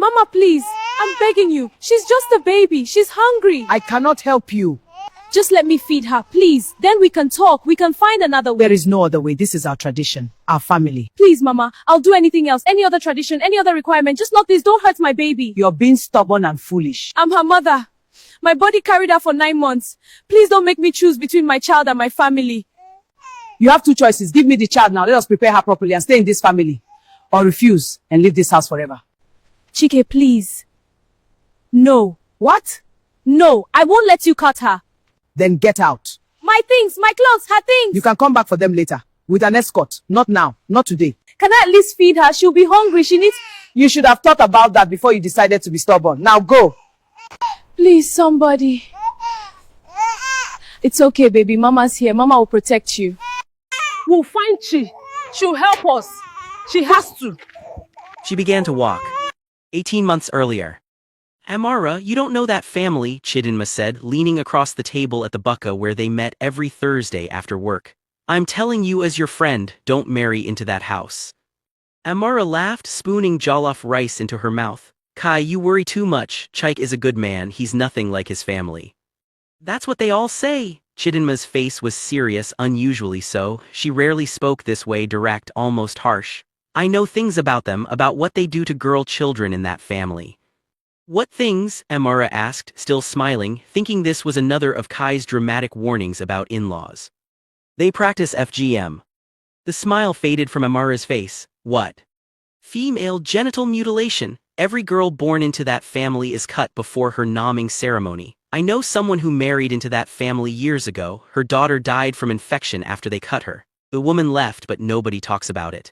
Mama, please. I'm begging you. She's just a baby. She's hungry. I cannot help you. Just let me feed her, please. Then we can talk. We can find another way. There is no other way. This is our tradition, our family. Please, Mama. I'll do anything else. Any other tradition, any other requirement. Just not this. Don't hurt my baby. You're being stubborn and foolish. I'm her mother. My body carried her for 9 months. Please don't make me choose between my child and my family. You have two choices. Give me the child now. Let us prepare her properly and stay in this family. Or refuse and leave this house forever. Chike, please. No. What? No, I won't let you cut her. Then get out. My things, my clothes, her things. You can come back for them later. With an escort. Not now. Not today. Can I at least feed her? She'll be hungry. She needs... You should have thought about that before you decided to be stubborn. Now go. Please, somebody. It's okay, baby. Mama's here. Mama will protect you. We'll find Chi. She'll help us. She has to. She began to walk. 18 months earlier. Amara, you don't know that family, Chidinma said, leaning across the table at the bucka where they met every Thursday after work. I'm telling you as your friend, don't marry into that house. Amara laughed, spooning jollof rice into her mouth. Kai, you worry too much. Chike is a good man. He's nothing like his family. That's what they all say. Chidinma's face was serious, unusually so. She rarely spoke this way, direct, almost harsh. I know things about them, about what they do to girl children in that family. What things? Amara asked, still smiling, thinking this was another of Kai's dramatic warnings about in-laws. They practice FGM. The smile faded from Amara's face. What? Female genital mutilation. Every girl born into that family is cut before her naming ceremony. I know someone who married into that family years ago. Her daughter died from infection after they cut her. The woman left, but nobody talks about it.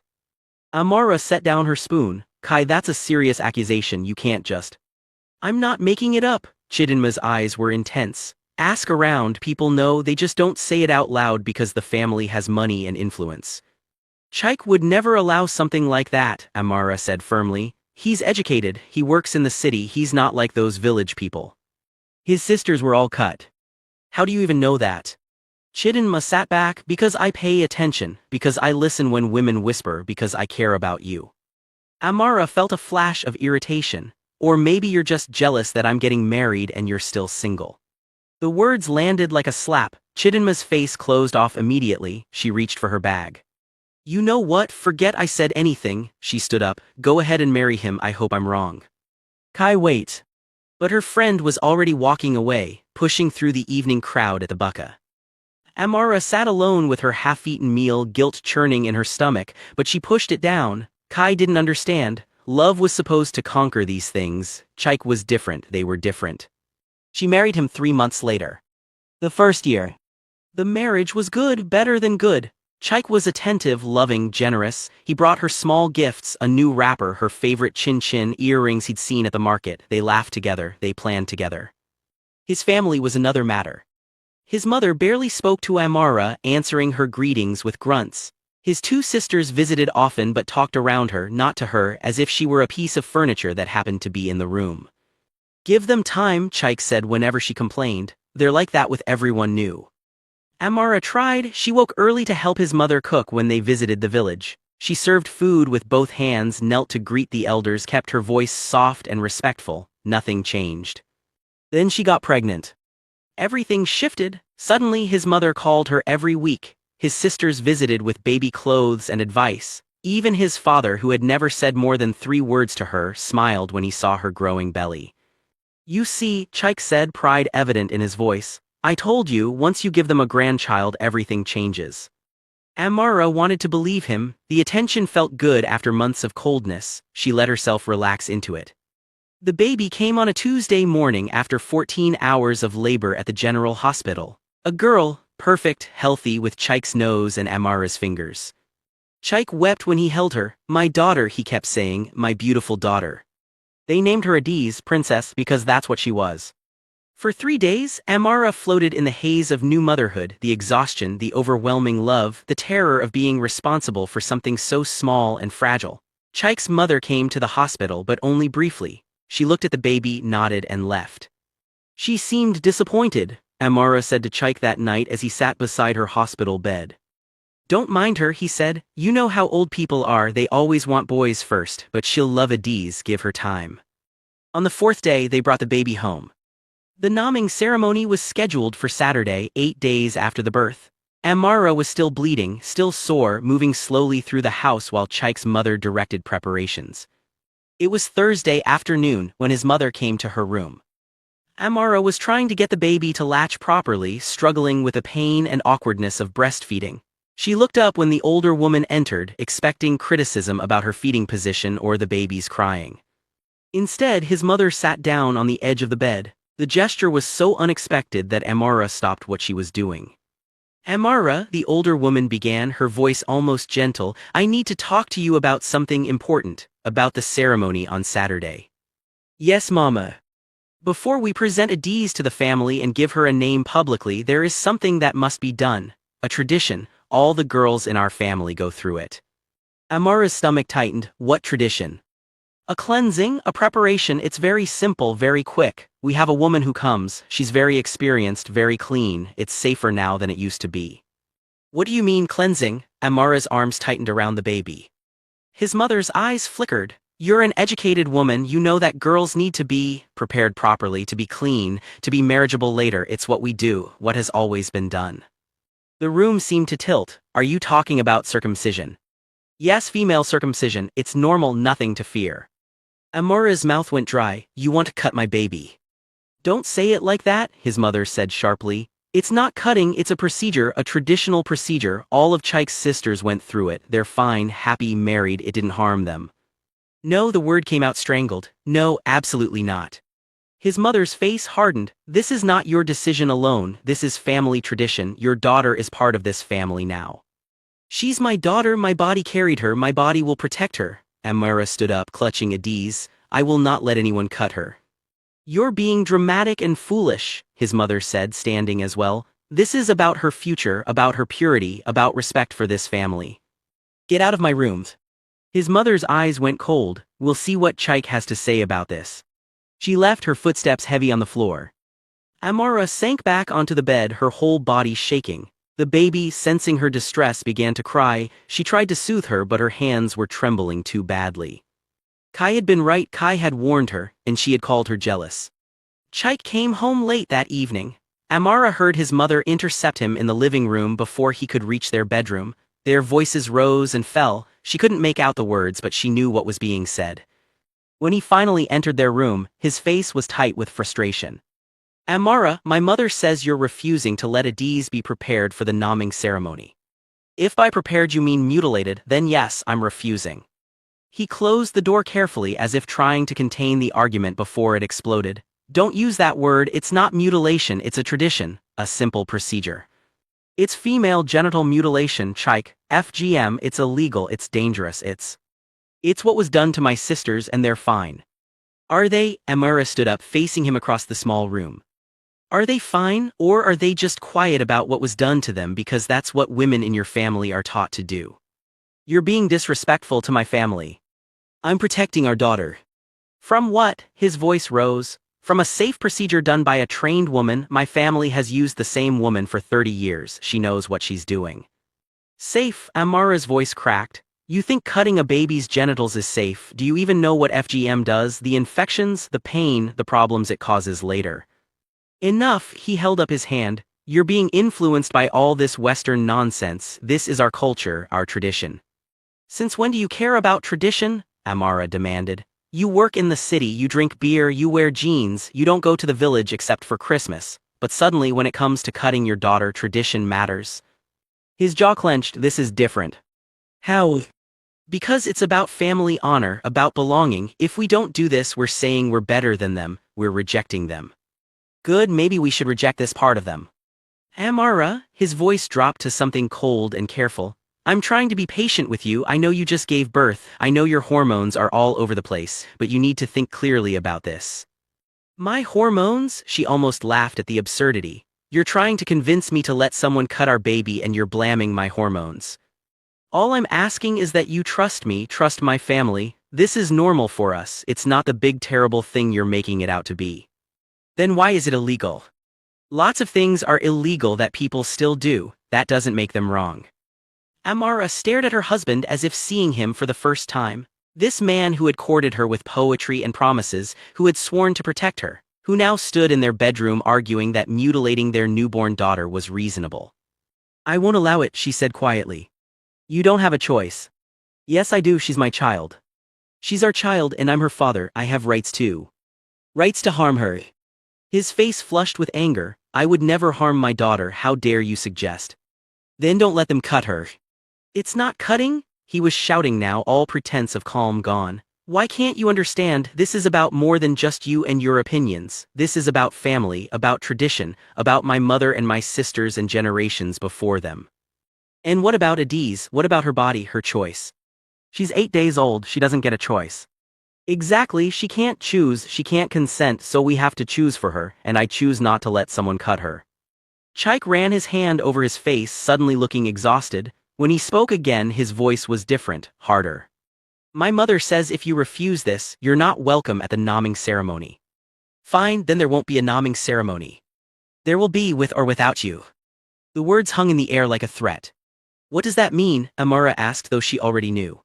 Amara set down her spoon. Kai, that's a serious accusation. You can't just... I'm not making it up. Chidinma's eyes were intense. Ask around, people know, they just don't say it out loud because the family has money and influence. Chike would never allow something like that, Amara said firmly. He's educated, he works in the city, he's not like those village people. His sisters were all cut. How do you even know that? Chidinma sat back. Because I pay attention, because I listen when women whisper, because I care about you. Amara felt a flash of irritation. Or maybe you're just jealous that I'm getting married and you're still single. The words landed like a slap. Chidinma's face closed off immediately. She reached for her bag. You know what? Forget I said anything. She stood up. Go ahead and marry him. I hope I'm wrong. Kai, wait. But her friend was already walking away, pushing through the evening crowd at the bucka. Amara sat alone with her half-eaten meal, guilt churning in her stomach, but she pushed it down. Kai didn't understand. Love was supposed to conquer these things. Chike was different. They were different. She married him 3 months later. The first year. The marriage was good, better than good. Chike was attentive, loving, generous. He brought her small gifts, a new wrapper, her favorite chin-chin earrings he'd seen at the market. They laughed together. They planned together. His family was another matter. His mother barely spoke to Amara, answering her greetings with grunts. His 2 sisters visited often but talked around her, not to her, as if she were a piece of furniture that happened to be in the room. Give them time, Chike said whenever she complained. They're like that with everyone new. Amara tried. She woke early to help his mother cook when they visited the village. She served food with both hands, knelt to greet the elders, kept her voice soft and respectful. Nothing changed. Then she got pregnant. Everything shifted. Suddenly his mother called her every week. His sisters visited with baby clothes and advice. Even his father, who had never said more than 3 words to her, smiled when he saw her growing belly. You see, Chike said, pride evident in his voice. I told you, once you give them a grandchild, everything changes. Amara wanted to believe him. The attention felt good after months of coldness. She let herself relax into it. The baby came on a Tuesday morning after 14 hours of labor at the general hospital. A girl, perfect, healthy, with Chike's nose and Amara's fingers. Chike wept when he held her. My daughter, he kept saying, my beautiful daughter. They named her Adiz, princess, because that's what she was. For 3 days, Amara floated in the haze of new motherhood, the exhaustion, the overwhelming love, the terror of being responsible for something so small and fragile. Chike's mother came to the hospital, but only briefly. She looked at the baby, nodded, and left. She seemed disappointed, Amara said to Chike that night as he sat beside her hospital bed. Don't mind her, he said. You know how old people are, they always want boys first, but she'll love Adiz, give her time. On the fourth day, they brought the baby home. The naming ceremony was scheduled for Saturday, 8 days after the birth. Amara was still bleeding, still sore, moving slowly through the house while Chaik's mother directed preparations. It was Thursday afternoon when his mother came to her room. Amara was trying to get the baby to latch properly, struggling with the pain and awkwardness of breastfeeding. She looked up when the older woman entered, expecting criticism about her feeding position or the baby's crying. Instead, his mother sat down on the edge of the bed. The gesture was so unexpected that Amara stopped what she was doing. Amara, the older woman began, her voice almost gentle, I need to talk to you about something important, about the ceremony on Saturday. Yes, Mama. Before we present Adiz to the family and give her a name publicly, there is something that must be done, a tradition. All the girls in our family go through it. Amara's stomach tightened. What tradition? A cleansing, a preparation. It's very simple, very quick. We have a woman who comes, she's very experienced, very clean. It's safer now than it used to be. What do you mean cleansing? Amara's arms tightened around the baby. His mother's eyes flickered. You're an educated woman, you know that girls need to be prepared properly, to be clean, to be marriageable later. It's what we do, what has always been done. The room seemed to tilt. Are you talking about circumcision? Yes, female circumcision. It's normal, nothing to fear. Amara's mouth went dry. You want to cut my baby? Don't say it like that, his mother said sharply. It's not cutting, it's a procedure, a traditional procedure. All of Chaik's sisters went through it. They're fine, happy, married, it didn't harm them. No, the word came out strangled. No, absolutely not. His mother's face hardened. This is not your decision alone, this is family tradition. Your daughter is part of this family now. She's my daughter, my body carried her, my body will protect her. Amara stood up, clutching Adiz. I will not let anyone cut her. You're being dramatic and foolish, his mother said, standing as well. This is about her future, about her purity, about respect for this family. Get out of my room. His mother's eyes went cold. We'll see what Chaik has to say about this. She left, her footsteps heavy on the floor. Amara sank back onto the bed, her whole body shaking. The baby, sensing her distress, began to cry. She tried to soothe her, but her hands were trembling too badly. Kai had been right, Kai had warned her, and she had called her jealous. Chaik came home late that evening. Amara heard his mother intercept him in the living room before he could reach their bedroom. Their voices rose and fell. She couldn't make out the words, but she knew what was being said. When he finally entered their room, his face was tight with frustration. Amara, my mother says you're refusing to let Adiz be prepared for the naming ceremony. If by prepared you mean mutilated, then yes, I'm refusing. He closed the door carefully as if trying to contain the argument before it exploded. Don't use that word, it's not mutilation, it's a tradition, a simple procedure. It's female genital mutilation, Chaik, FGM, it's illegal, it's dangerous, It's what was done to my sisters and they're fine. Are they? Amara stood up, facing him across the small room. Are they fine, or are they just quiet about what was done to them because that's what women in your family are taught to do? You're being disrespectful to my family. I'm protecting our daughter. From what? His voice rose. From a safe procedure done by a trained woman. My family has used the same woman for 30 years. She knows what she's doing. Safe? Amara's voice cracked. You think cutting a baby's genitals is safe? Do you even know what FGM does? The infections, the pain, the problems it causes later. Enough, he held up his hand. You're being influenced by all this Western nonsense. This is our culture, our tradition. Since when do you care about tradition? Amara demanded. You work in the city, you drink beer, you wear jeans, you don't go to the village except for Christmas. But suddenly when it comes to cutting your daughter, tradition matters. His jaw clenched. This is different. How? Because it's about family honor, about belonging. If we don't do this, we're saying we're better than them, we're rejecting them. Good, maybe we should reject this part of them. Amara, his voice dropped to something cold and careful. I'm trying to be patient with you, I know you just gave birth, I know your hormones are all over the place, but you need to think clearly about this. My hormones? She almost laughed at the absurdity. You're trying to convince me to let someone cut our baby and you're blaming my hormones. All I'm asking is that you trust me, trust my family. This is normal for us, it's not the big terrible thing you're making it out to be. Then why is it illegal? Lots of things are illegal that people still do, that doesn't make them wrong. Amara stared at her husband as if seeing him for the first time. This man who had courted her with poetry and promises, who had sworn to protect her, who now stood in their bedroom arguing that mutilating their newborn daughter was reasonable. "I won't allow it," she said quietly. "You don't have a choice." "Yes, I do, she's my child. She's our child and I'm her father, I have rights too. Rights to harm her." His face flushed with anger. "I would never harm my daughter, how dare you suggest?" "Then don't let them cut her." "It's not cutting," he was shouting now, all pretense of calm gone. "Why can't you understand, this is about more than just you and your opinions. This is about family, about tradition, about my mother and my sisters and generations before them. And what about Adiz? What about her body, her choice? She's 8 days old, she doesn't get a choice." "Exactly, she can't choose, she can't consent, so we have to choose for her, and I choose not to let someone cut her." Chaik ran his hand over his face, suddenly looking exhausted. When he spoke again, his voice was different, harder. "My mother says if you refuse this, you're not welcome at the naming ceremony." "Fine, then there won't be a naming ceremony. There will be with or without you." The words hung in the air like a threat. "What does that mean?" Amara asked, though she already knew.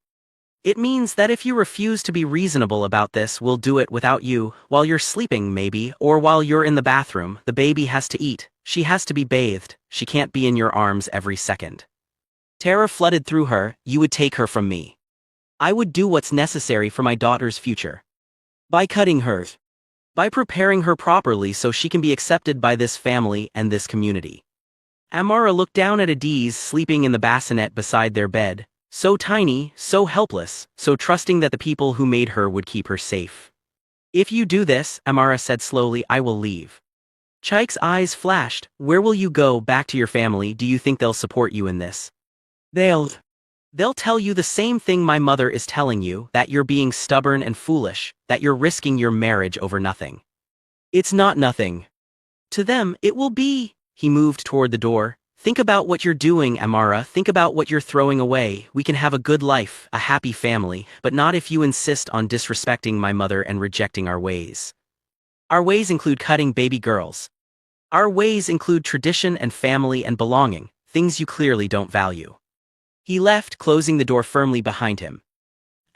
"It means that if you refuse to be reasonable about this, we'll do it without you, while you're sleeping maybe, or while you're in the bathroom. The baby has to eat, she has to be bathed, she can't be in your arms every second." Terror flooded through her. "You would take her from me. I would do what's necessary for my daughter's future. By cutting her. By preparing her properly so she can be accepted by this family and this community." Amara looked down at Adiz sleeping in the bassinet beside their bed, so tiny, so helpless, so trusting that the people who made her would keep her safe. "If you do this," Amara said slowly, "I will leave." Chaik's eyes flashed. "Where will you go? Back to your family? Do you think they'll support you in this?" They'll tell you the same thing my mother is telling you, that you're being stubborn and foolish, that you're risking your marriage over nothing." "It's not nothing. To them, it will be." He moved toward the door. "Think about what you're doing, Amara, think about what you're throwing away. We can have a good life, a happy family, but not if you insist on disrespecting my mother and rejecting our ways. Our ways include cutting baby girls. Our ways include tradition and family and belonging, things you clearly don't value." He left, closing the door firmly behind him.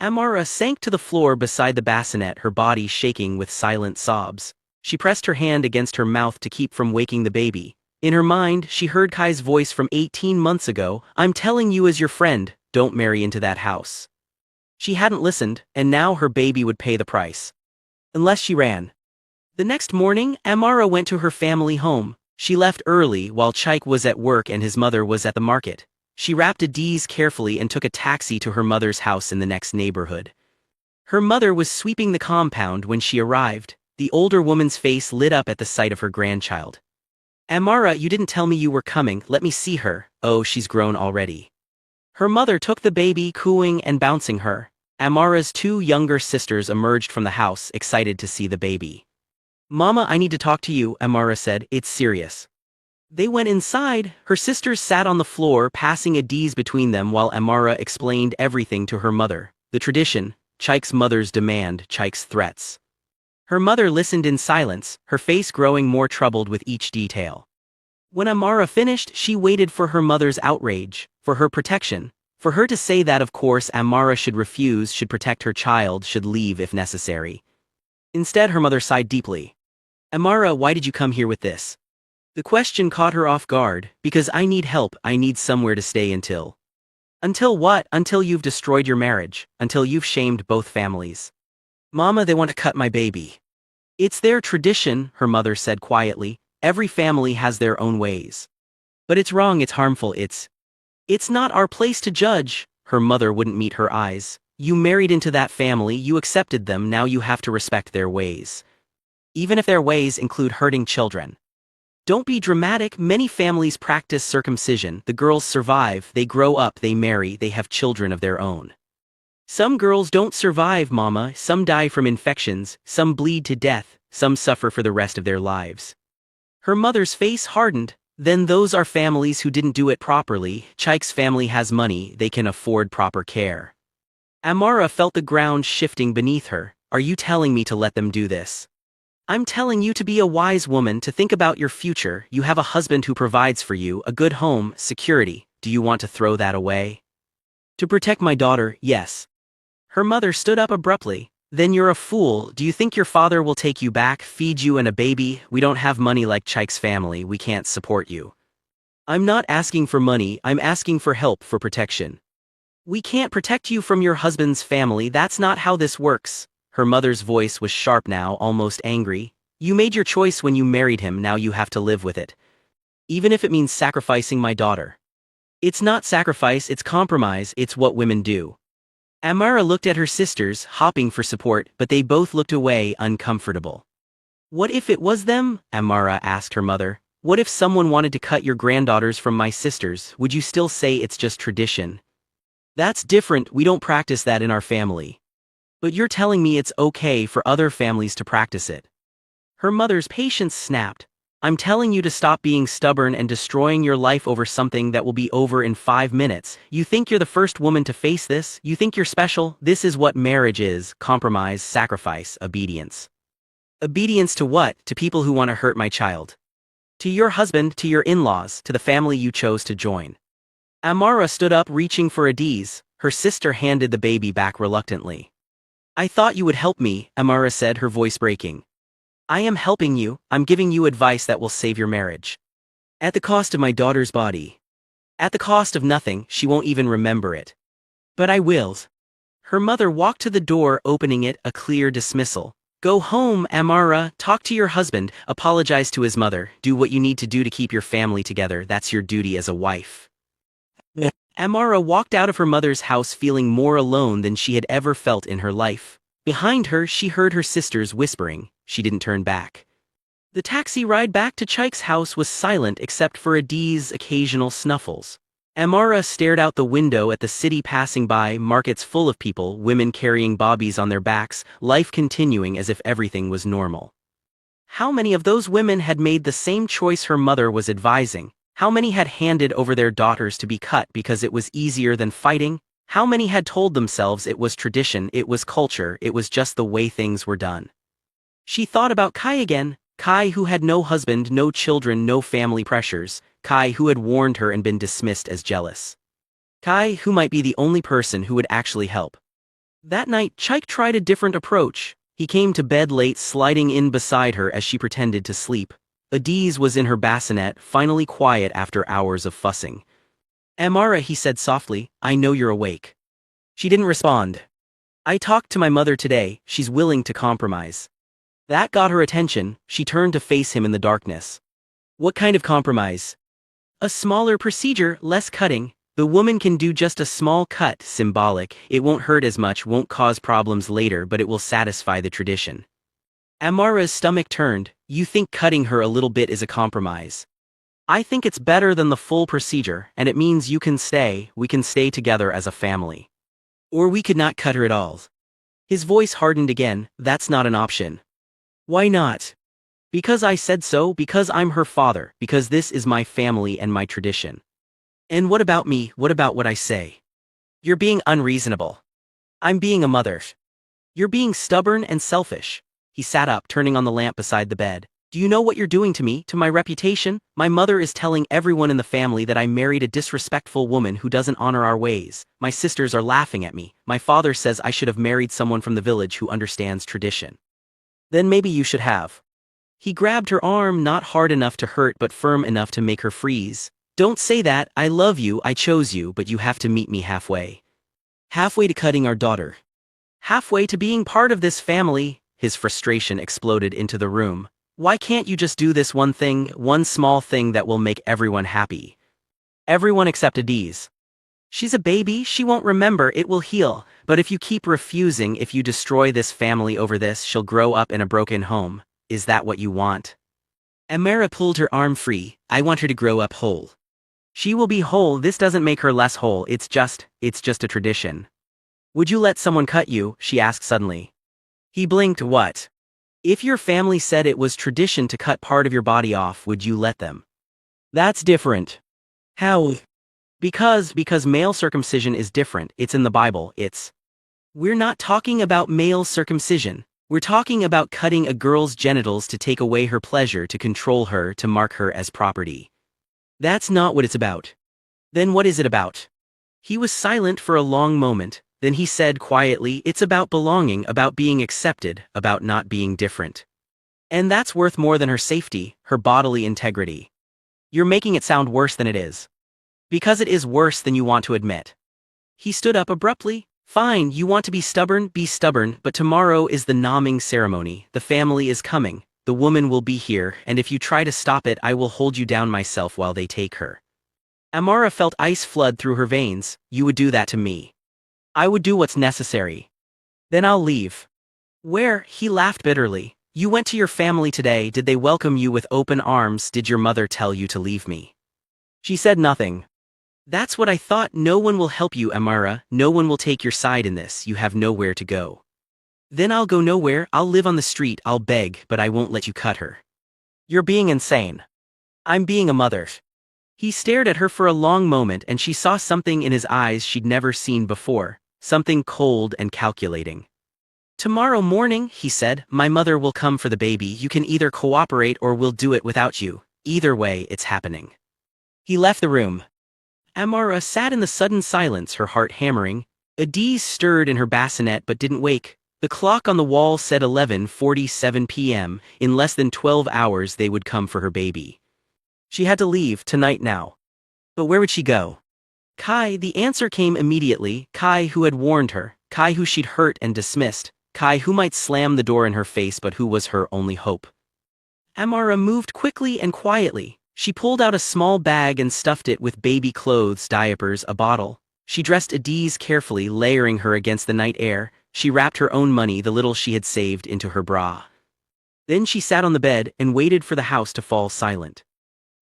Amara sank to the floor beside the bassinet, her body shaking with silent sobs. She pressed her hand against her mouth to keep from waking the baby. In her mind, she heard Kai's voice from 18 months ago, "I'm telling you as your friend, don't marry into that house." She hadn't listened, and now her baby would pay the price. Unless she ran. The next morning, Amara went to her family home. She left early while Chaik was at work and his mother was at the market. She wrapped Adiz carefully and took a taxi to her mother's house in the next neighborhood. Her mother was sweeping the compound when she arrived. The older woman's face lit up at the sight of her grandchild. "Amara, you didn't tell me you were coming, let me see her." "Oh, she's grown already." Her mother took the baby, cooing and bouncing her. Amara's 2 younger sisters emerged from the house, excited to see the baby. "Mama, I need to talk to you," Amara said, "it's serious." They went inside. Her sisters sat on the floor, passing Adiz between them while Amara explained everything to her mother. The tradition, Chaik's mother's demand, Chaik's threats. Her mother listened in silence, her face growing more troubled with each detail. When Amara finished, she waited for her mother's outrage, for her protection, for her to say that of course Amara should refuse, should protect her child, should leave if necessary. Instead, her mother sighed deeply. "Amara, why did you come here with this?" The question caught her off guard. "Because I need help, I need somewhere to stay until." "Until what?" "Until you've destroyed your marriage, until you've shamed both families." "Mama, they want to cut my baby." "It's their tradition," her mother said quietly. "Every family has their own ways. But it's wrong, it's harmful, it's not our place to judge." Her mother wouldn't meet her eyes. "You married into that family, you accepted them, now you have to respect their ways. Even if their ways include hurting children. Don't be dramatic, many families practice circumcision, the girls survive, they grow up, they marry, they have children of their own. Some girls don't survive, Mama, some die from infections, some bleed to death, some suffer for the rest of their lives." Her mother's face hardened. "Then those are families who didn't do it properly. Chaik's family has money, they can afford proper care." Amara felt the ground shifting beneath her. "Are you telling me to let them do this?" "I'm telling you to be a wise woman, to think about your future. You have a husband who provides for you, a good home, security. Do you want to throw that away?" "To protect my daughter, yes." Her mother stood up abruptly. Then you're a fool. Do you think your father will take you back, feed you and a baby? We don't have money like Chike's family, we can't support you. I'm not asking for money, I'm asking for help, for protection. We can't protect you from your husband's family, that's not how this works. Her mother's voice was sharp now, almost angry. You made your choice when you married him, now you have to live with it. Even if it means sacrificing my daughter. It's not sacrifice, it's compromise, it's what women do. Amara looked at her sisters, hoping for support, but they both looked away, uncomfortable. What if it was them? Amara asked her mother. What if someone wanted to cut your granddaughters from my sisters? Would you still say it's just tradition? That's different, we don't practice that in our family. But you're telling me it's okay for other families to practice it. Her mother's patience snapped. I'm telling you to stop being stubborn and destroying your life over something that will be over in 5 minutes. You think you're the first woman to face this? You think you're special? This is what marriage is: compromise, sacrifice, obedience. Obedience to what? To people who want to hurt my child. To your husband, to your in-laws, to the family you chose to join. Amara stood up, reaching for Adiz. Her sister handed the baby back reluctantly. I thought you would help me, Amara said, her voice breaking. I am helping you, I'm giving you advice that will save your marriage. At the cost of my daughter's body. At the cost of nothing, she won't even remember it. But I will. Her mother walked to the door, opening it, a clear dismissal. Go home, Amara, talk to your husband, apologize to his mother, do what you need to do to keep your family together, that's your duty as a wife. Amara walked out of her mother's house feeling more alone than she had ever felt in her life. Behind her, she heard her sisters whispering. She didn't turn back. The taxi ride back to Chike's house was silent except for Adiz's occasional snuffles. Amara stared out the window at the city passing by, markets full of people, women carrying bobbies on their backs, life continuing as if everything was normal. How many of those women had made the same choice her mother was advising? How many had handed over their daughters to be cut because it was easier than fighting? How many had told themselves it was tradition, it was culture, it was just the way things were done? She thought about Kai again, Kai who had no husband, no children, no family pressures, Kai who had warned her and been dismissed as jealous. Kai who might be the only person who would actually help. That night, Chike tried a different approach. He came to bed late, sliding in beside her as she pretended to sleep. Adiz was in her bassinet, finally quiet after hours of fussing. Amara, he said softly, I know you're awake. She didn't respond. I talked to my mother today, she's willing to compromise. That got her attention, she turned to face him in the darkness. What kind of compromise? A smaller procedure, less cutting. The woman can do just a small cut, symbolic, it won't hurt as much, won't cause problems later, but it will satisfy the tradition. Amara's stomach turned. You think cutting her a little bit is a compromise? I think it's better than the full procedure, and it means you can stay, we can stay together as a family. Or we could not cut her at all. His voice hardened again, that's not an option. Why not? Because I said so, because I'm her father, because this is my family and my tradition. And what about me, what about what I say? You're being unreasonable. I'm being a mother. You're being stubborn and selfish. He sat up, turning on the lamp beside the bed. Do you know what you're doing to me, to my reputation? My mother is telling everyone in the family that I married a disrespectful woman who doesn't honor our ways. My sisters are laughing at me. My father says I should have married someone from the village who understands tradition. Then maybe you should have. He grabbed her arm, not hard enough to hurt but firm enough to make her freeze. Don't say that, I love you, I chose you, but you have to meet me halfway. Halfway to cutting our daughter. Halfway to being part of this family. His frustration exploded into the room. Why can't you just do this one thing, one small thing that will make everyone happy? Everyone except Adiz. She's a baby, she won't remember, it will heal, but if you keep refusing, if you destroy this family over this, she'll grow up in a broken home. Is that what you want? Amara pulled her arm free. I want her to grow up whole. She will be whole, this doesn't make her less whole, it's just a tradition. Would you let someone cut you? She asked suddenly. He blinked. What? If your family said it was tradition to cut part of your body off, would you let them? That's different. How? Because male circumcision is different, it's in the Bible, We're not talking about male circumcision. We're talking about cutting a girl's genitals to take away her pleasure, to control her, to mark her as property. That's not what it's about. Then what is it about? He was silent for a long moment, Then he said quietly, "It's about belonging, about being accepted, about not being different. And that's worth more than her safety, her bodily integrity. You're making it sound worse than it is. Because it is worse than you want to admit." He stood up abruptly. "Fine, you want to be stubborn, but tomorrow is the naming ceremony. The family is coming. The woman will be here, and if you try to stop it, I will hold you down myself while they take her." Amara felt ice flood through her veins. "You would do that to me. I would do what's necessary. Then I'll leave." "Where?" He laughed bitterly. "You went to your family today. Did they welcome you with open arms? Did your mother tell you to leave me?" She said nothing. "That's what I thought. No one will help you, Amara. No one will take your side in this. You have nowhere to go." "Then I'll go nowhere. I'll live on the street. I'll beg, but I won't let you cut her." "You're being insane." "I'm being a mother." He stared at her for a long moment, and she saw something in his eyes she'd never seen before, something cold and calculating. "Tomorrow morning," he said, "my mother will come for the baby. You can either cooperate or we'll do it without you. Either way, it's happening." He left the room. Amara sat in the sudden silence, her heart hammering. Adiz stirred in her bassinet but didn't wake. The clock on the wall said 11:47 p.m. In less than 12 hours they would come for her baby. She had to leave, tonight now. But where would she go? Kai. The answer came immediately. Kai, who had warned her. Kai, who she'd hurt and dismissed. Kai, who might slam the door in her face but who was her only hope. Amara moved quickly and quietly. She pulled out a small bag and stuffed it with baby clothes, diapers, a bottle. She dressed Adiz carefully, layering her against the night air. She wrapped her own money, the little she had saved, into her bra. Then she sat on the bed and waited for the house to fall silent.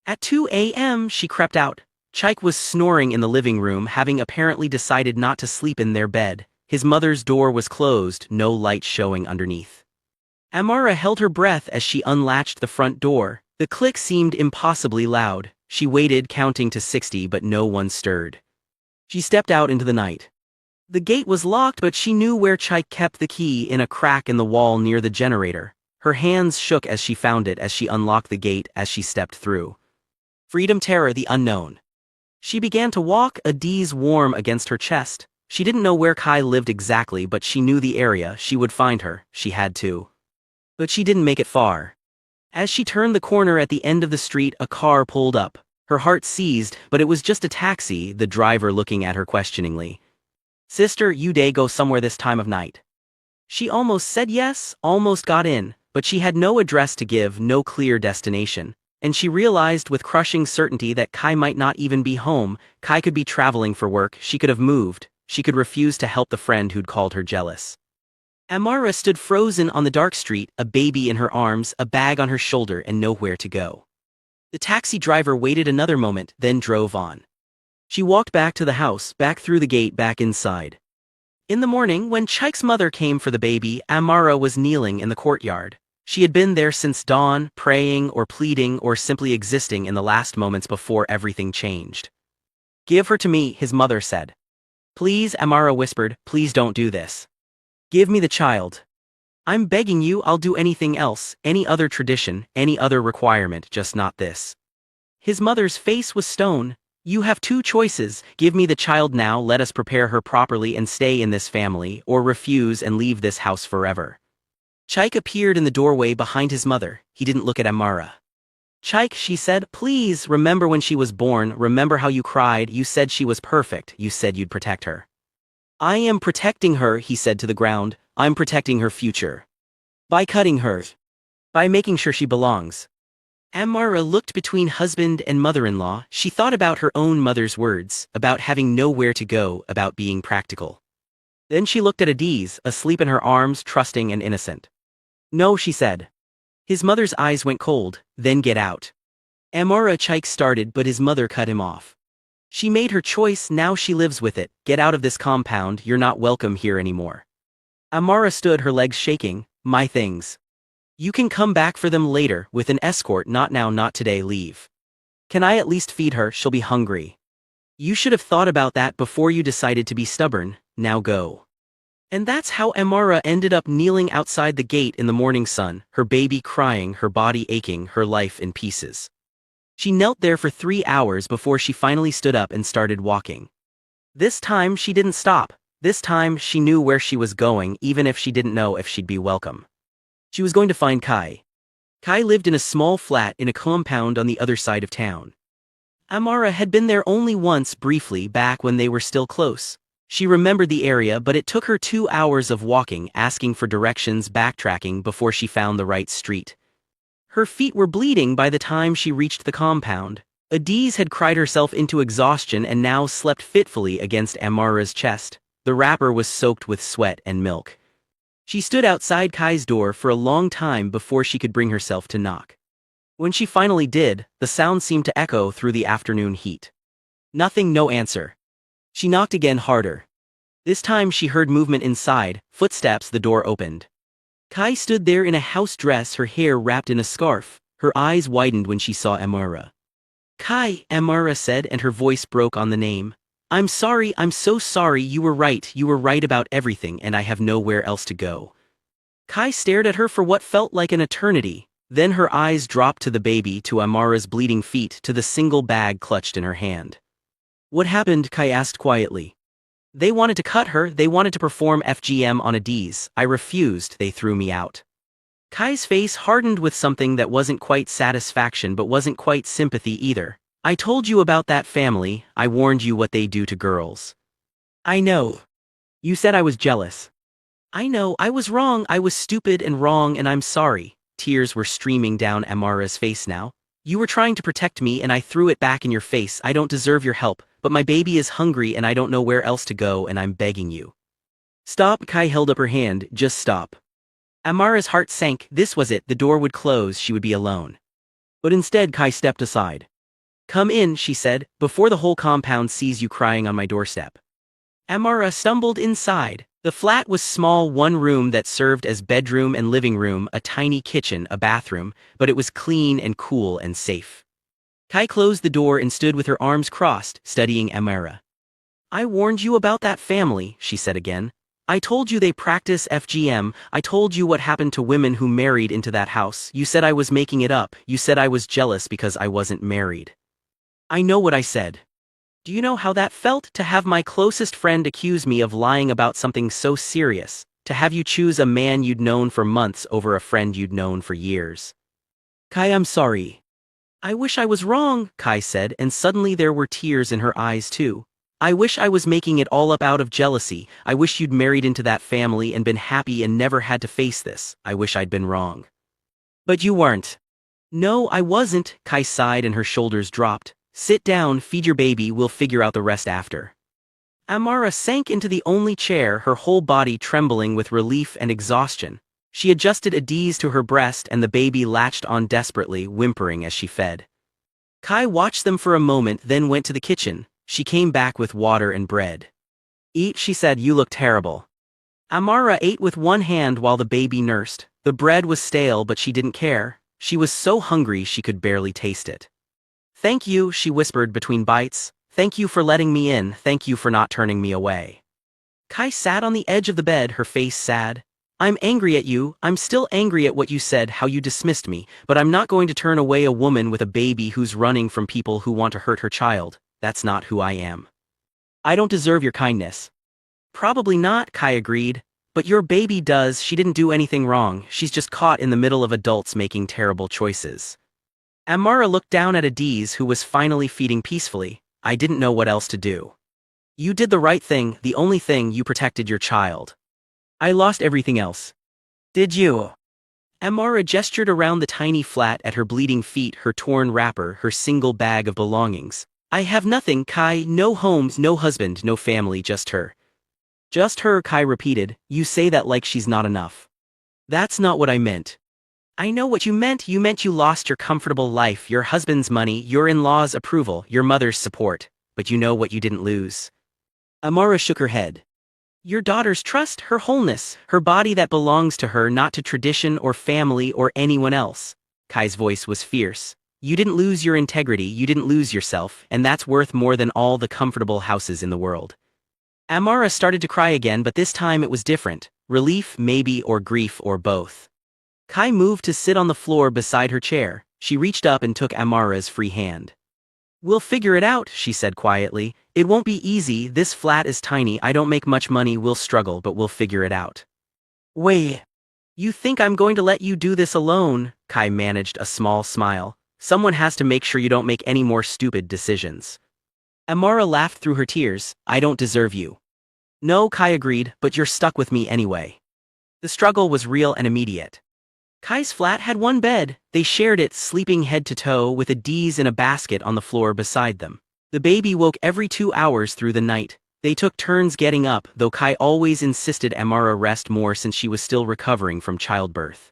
At 2 a.m. she crept out. Chaik was snoring in the living room, having apparently decided not to sleep in their bed. His mother's door was closed, no light showing underneath. Amara held her breath as she unlatched the front door. The click seemed impossibly loud. She waited, counting to 60, but no one stirred. She stepped out into the night. The gate was locked, but she knew where Chaik kept the key, in a crack in the wall near the generator. Her hands shook as she found it, as she unlocked the gate, as she stepped through. Freedom, terror, the unknown. She began to walk, Adiz warm against her chest. She didn't know where Kai lived exactly, but she knew the area. She would find her. She had to. But she didn't make it far. As she turned the corner at the end of the street, a car pulled up. Her heart seized, but it was just a taxi, the driver looking at her questioningly. "Sister, you day go somewhere this time of night?" She almost said yes, almost got in, but she had no address to give, no clear destination. And she realized with crushing certainty that Kai might not even be home. Kai could be traveling for work, she could have moved, she could refuse to help the friend who'd called her jealous. Amara stood frozen on the dark street, a baby in her arms, a bag on her shoulder, and nowhere to go. The taxi driver waited another moment, then drove on. She walked back to the house, back through the gate, back inside. In the morning, when Chaik's mother came for the baby, Amara was kneeling in the courtyard. She had been there since dawn, praying or pleading or simply existing in the last moments before everything changed. "Give her to me," his mother said. "Please," Amara whispered, "please don't do this. Give me the child. I'm begging you, I'll do anything else, any other tradition, any other requirement, just not this." His mother's face was stone. "You have two choices. Give me the child now, let us prepare her properly and stay in this family, or refuse and leave this house forever." Chaik appeared in the doorway behind his mother. He didn't look at Amara. "Chaik," she said, "please, remember when she was born, remember how you cried, you said she was perfect, you said you'd protect her." "I am protecting her," he said to the ground. "I'm protecting her future. By cutting her. By making sure she belongs." Amara looked between husband and mother-in-law. She thought about her own mother's words, about having nowhere to go, about being practical. Then she looked at Adiz, asleep in her arms, trusting and innocent. "No," she said. His mother's eyes went cold. "Then get out." Amara. Chaik started, but his mother cut him off. "She made her choice, now she lives with it. Get out of this compound, you're not welcome here anymore." Amara stood, her legs shaking. "My things. You can come back for them later, with an escort, not now, not today, leave. Can I at least feed her, she'll be hungry. You should have thought about that before you decided to be stubborn, now go." And that's how Amara ended up kneeling outside the gate in the morning sun, her baby crying, her body aching, her life in pieces. She knelt there for 3 hours before she finally stood up and started walking. This time she didn't stop. This time, she knew where she was going, even if she didn't know if she'd be welcome. She was going to find Kai. Kai lived in a small flat in a compound on the other side of town. Amara had been there only once briefly back when they were still close. She remembered the area, but it took her 2 hours of walking, asking for directions, backtracking before she found the right street. Her feet were bleeding by the time she reached the compound. Adiz had cried herself into exhaustion and now slept fitfully against Amara's chest. The wrapper was soaked with sweat and milk. She stood outside Kai's door for a long time before she could bring herself to knock. When she finally did, the sound seemed to echo through the afternoon heat. Nothing, no answer. She knocked again, harder. This time she heard movement inside, footsteps. The door opened. Kai stood there in a house dress, her hair wrapped in a scarf. Her eyes widened when she saw Amara. "Kai," Amara said, and her voice broke on the name. "I'm sorry, I'm so sorry. You were right about everything, and I have nowhere else to go." Kai stared at her for what felt like an eternity. Then her eyes dropped to the baby, to Amara's bleeding feet, to the single bag clutched in her hand. "What happened?" Kai asked quietly. "They wanted to cut her, they wanted to perform FGM on Adiz. I refused, they threw me out." Kai's face hardened with something that wasn't quite satisfaction but wasn't quite sympathy either. "I told you about that family, I warned you what they do to girls." "I know. You said I was jealous." "I know, I was wrong, I was stupid and wrong, and I'm sorry." Tears were streaming down Amara's face now. "You were trying to protect me and I threw it back in your face. I don't deserve your help, but my baby is hungry and I don't know where else to go, and I'm begging you." "Stop." Kai held up her hand. "Just stop." Amara's heart sank. This was it, the door would close, she would be alone. But instead Kai stepped aside. "Come in," she said, "before the whole compound sees you crying on my doorstep." Amara stumbled inside. The flat was small, one room that served as bedroom and living room, a tiny kitchen, a bathroom, but it was clean and cool and safe. Kai closed the door and stood with her arms crossed, studying Amara. "I warned you about that family," she said again. "I told you they practice FGM, I told you what happened to women who married into that house. You said I was making it up, you said I was jealous because I wasn't married. I know what I said. Do you know how that felt, to have my closest friend accuse me of lying about something so serious, to have you choose a man you'd known for months over a friend you'd known for years?" "Kai, I'm sorry." "I wish I was wrong," Kai said, and suddenly there were tears in her eyes too. "I wish I was making it all up out of jealousy. I wish you'd married into that family and been happy and never had to face this. I wish I'd been wrong." "But you weren't." "No, I wasn't," Kai sighed and her shoulders dropped. "Sit down, feed your baby, we'll figure out the rest after." Amara sank into the only chair, her whole body trembling with relief and exhaustion. She adjusted Adiz to her breast and the baby latched on desperately, whimpering as she fed. Kai watched them for a moment, then went to the kitchen. She came back with water and bread. "Eat," she said, "you look terrible." Amara ate with one hand while the baby nursed. The bread was stale but she didn't care. She was so hungry she could barely taste it. "Thank you," she whispered between bites. "Thank you for letting me in, thank you for not turning me away." Kai sat on the edge of the bed, her face sad. "I'm angry at you, I'm still angry at what you said, how you dismissed me, but I'm not going to turn away a woman with a baby who's running from people who want to hurt her child. That's not who I am. I don't deserve your kindness." "Probably not," Kai agreed. "But your baby does. She didn't do anything wrong, she's just caught in the middle of adults making terrible choices." Amara looked down at Adiz, who was finally feeding peacefully. "I didn't know what else to do. You did the right thing, the only thing, you protected your child. I lost everything else." "Did you?" Amara gestured around the tiny flat at her bleeding feet, her torn wrapper, her single bag of belongings. "I have nothing, Kai, no homes, no husband, no family, just her." "Just her," Kai repeated. "You say that like she's not enough." "That's not what I meant." "I know what you meant you lost your comfortable life, your husband's money, your in-laws' approval, your mother's support. But you know what you didn't lose." Amara shook her head. "Your daughter's trust, her wholeness, her body that belongs to her, not to tradition or family or anyone else." Kai's voice was fierce. "You didn't lose your integrity, you didn't lose yourself, and that's worth more than all the comfortable houses in the world." Amara started to cry again, but this time it was different. Relief, maybe, or grief, or both. Kai moved to sit on the floor beside her chair. She reached up and took Amara's free hand. We'll figure it out, she said quietly. It won't be easy, this flat is tiny, I don't make much money, we'll struggle, but we'll figure it out. Wait. You think I'm going to let you do this alone? Kai managed a small smile. Someone has to make sure you don't make any more stupid decisions. Amara laughed through her tears. I don't deserve you. No, Kai agreed, but you're stuck with me anyway. The struggle was real and immediate. Kai's flat had one bed. They shared it, sleeping head to toe, with Adiz in a basket on the floor beside them. The baby woke every 2 hours through the night. They took turns getting up, though Kai always insisted Amara rest more since she was still recovering from childbirth.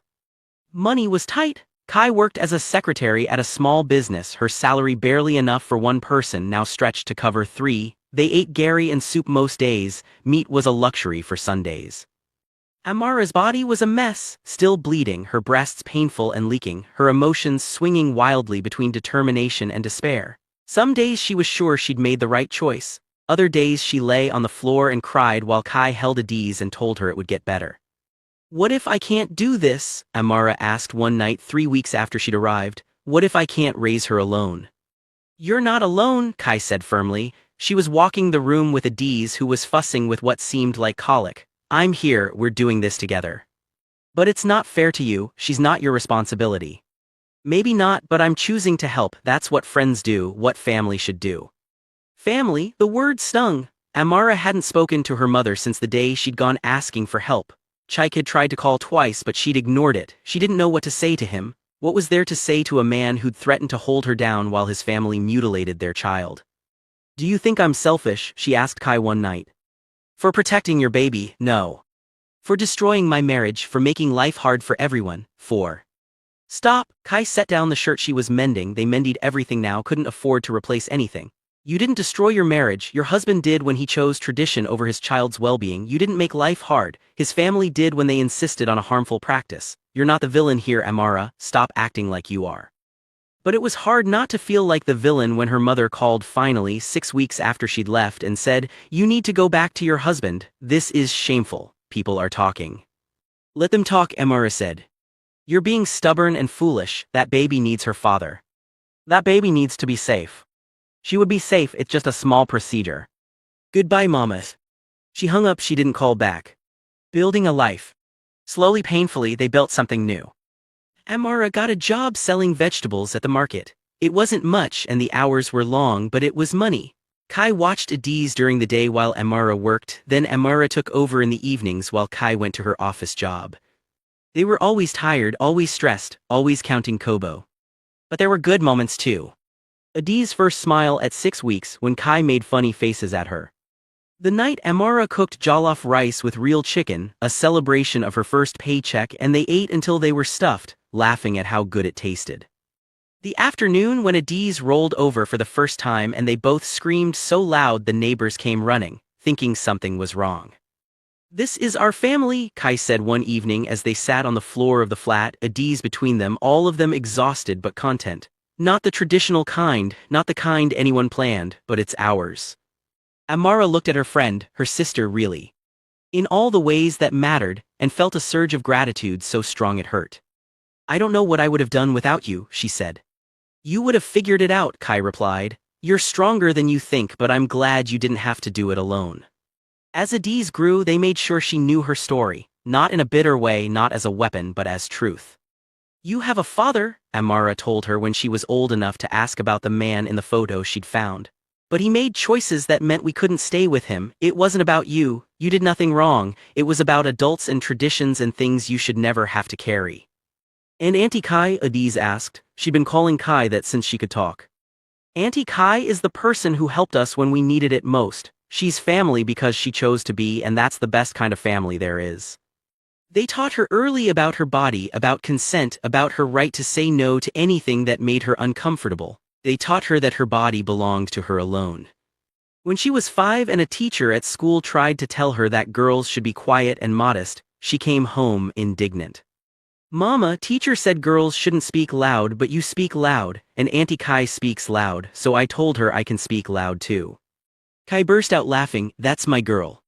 Money was tight. Kai worked as a secretary at a small business, her salary barely enough for one person, now stretched to cover 3. They ate gari and soup most days. Meat was a luxury for Sundays. Amara's body was a mess, still bleeding, her breasts painful and leaking, her emotions swinging wildly between determination and despair. Some days she was sure she'd made the right choice. Other days she lay on the floor and cried while Kai held Adiz and told her it would get better. What if I can't do this? Amara asked one night 3 weeks after she'd arrived. What if I can't raise her alone? You're not alone, Kai said firmly. She was walking the room with Adiz, who was fussing with what seemed like colic. I'm here, we're doing this together. But it's not fair to you, she's not your responsibility. Maybe not, but I'm choosing to help, that's what friends do, what family should do. Family, the word stung. Amara hadn't spoken to her mother since the day she'd gone asking for help. Chaik had tried to call twice, but she'd ignored it. She didn't know what to say to him. What was there to say to a man who'd threatened to hold her down while his family mutilated their child? Do you think I'm selfish? She asked Kai one night. For protecting your baby, no. For destroying my marriage, for making life hard for everyone, for... Stop! Kai set down the shirt she was mending. They mended everything now, couldn't afford to replace anything. You didn't destroy your marriage, your husband did when he chose tradition over his child's well-being. You didn't make life hard, his family did when they insisted on a harmful practice. You're not the villain here, Amara, stop acting like you are. But it was hard not to feel like the villain when her mother called finally 6 weeks after she'd left and said, you need to go back to your husband, this is shameful, people are talking. Let them talk, Amara said. You're being stubborn and foolish, that baby needs her father. That baby needs to be safe. She would be safe, it's just a small procedure. Goodbye, Mammoth. She hung up, she didn't call back. Building a life. Slowly, painfully, they built something new. Amara got a job selling vegetables at the market. It wasn't much and the hours were long, but it was money. Kai watched Adiz during the day while Amara worked, then Amara took over in the evenings while Kai went to her office job. They were always tired, always stressed, always counting kobo. But there were good moments too. Adiz's first smile at 6 weeks when Kai made funny faces at her. The night Amara cooked jollof rice with real chicken, a celebration of her first paycheck, and they ate until they were stuffed, laughing at how good it tasted. The afternoon when Adiz rolled over for the first time and they both screamed so loud the neighbors came running, thinking something was wrong. This is our family, Kai said one evening as they sat on the floor of the flat, Adiz between them, all of them exhausted but content. Not the traditional kind, not the kind anyone planned, but it's ours. Amara looked at her friend, her sister really. In all the ways that mattered, and felt a surge of gratitude so strong it hurt. I don't know what I would have done without you, she said. You would have figured it out, Kai replied. You're stronger than you think, but I'm glad you didn't have to do it alone. As Adiz grew, they made sure she knew her story, not in a bitter way, not as a weapon, but as truth. You have a father, Amara told her when she was old enough to ask about the man in the photo she'd found. But he made choices that meant we couldn't stay with him. It wasn't about you, you did nothing wrong, it was about adults and traditions and things you should never have to carry. And Auntie Kai, Adiz asked. She'd been calling Kai that since she could talk. Auntie Kai is the person who helped us when we needed it most. She's family because she chose to be, and that's the best kind of family there is. They taught her early about her body, about consent, about her right to say no to anything that made her uncomfortable. They taught her that her body belonged to her alone. When she was 5 and a teacher at school tried to tell her that girls should be quiet and modest, she came home indignant. Mama, teacher said girls shouldn't speak loud, but you speak loud, and Auntie Kai speaks loud, so I told her I can speak loud too. Kai burst out laughing, that's my girl.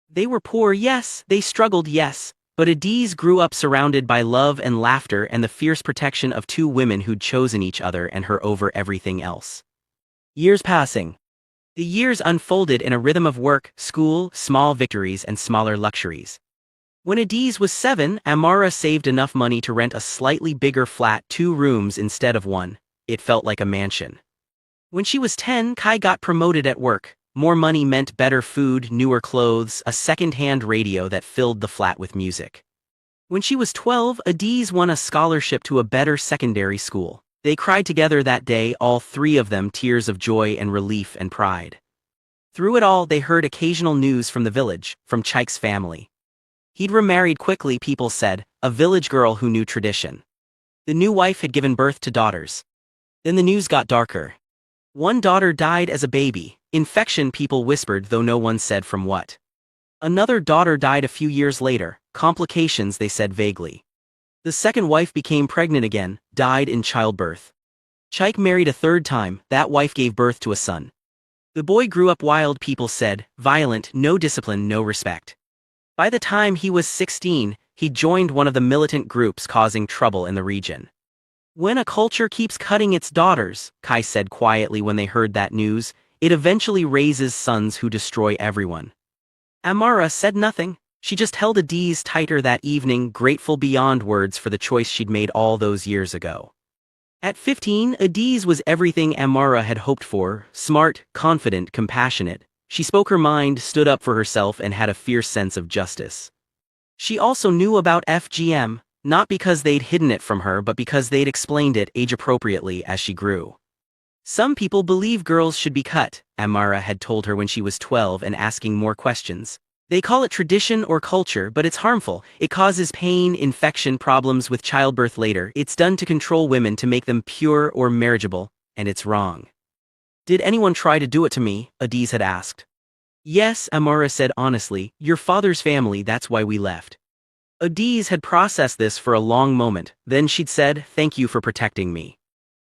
They were poor, yes, they struggled, yes, but Adiz grew up surrounded by love and laughter and the fierce protection of 2 women who'd chosen each other and her over everything else. Years passing. The years unfolded in a rhythm of work, school, small victories, and smaller luxuries. When Adiz was 7, Amara saved enough money to rent a slightly bigger flat, 2 rooms instead of 1. It felt like a mansion. When she was 10, Kai got promoted at work. More money meant better food, newer clothes, a second-hand radio that filled the flat with music. When she was 12, Adiz won a scholarship to a better secondary school. They cried together that day, all 3 of them, tears of joy and relief and pride. Through it all, they heard occasional news from the village, from Chaik's family. He'd remarried quickly, people said, a village girl who knew tradition. The new wife had given birth to daughters. Then the news got darker. One daughter died as a baby. Infection, people whispered, though no one said from what. Another daughter died a few years later. Complications, they said vaguely. The second wife became pregnant again, died in childbirth. Chaik married a 3rd time. That wife gave birth to a son. The boy grew up wild, people said, violent, no discipline, no respect. By the time he was 16, he joined one of the militant groups causing trouble in the region. When a culture keeps cutting its daughters, Kai said quietly when they heard that news, it eventually raises sons who destroy everyone. Amara said nothing. She just held Adiz tighter that evening, grateful beyond words for the choice she'd made all those years ago. At 15, Adiz was everything Amara had hoped for: smart, confident, compassionate. She spoke her mind, stood up for herself, and had a fierce sense of justice. She also knew about FGM, not because they'd hidden it from her but because they'd explained it age-appropriately as she grew. Some people believe girls should be cut, Amara had told her when she was 12 and asking more questions. They call it tradition or culture, but it's harmful. It causes pain, infection, problems with childbirth later. It's done to control women to make them pure or marriageable, and it's wrong. Did anyone try to do it to me? Adiz had asked. Yes, Amara said honestly, your father's family, that's why we left. Adiz had processed this for a long moment, then she'd said, thank you for protecting me.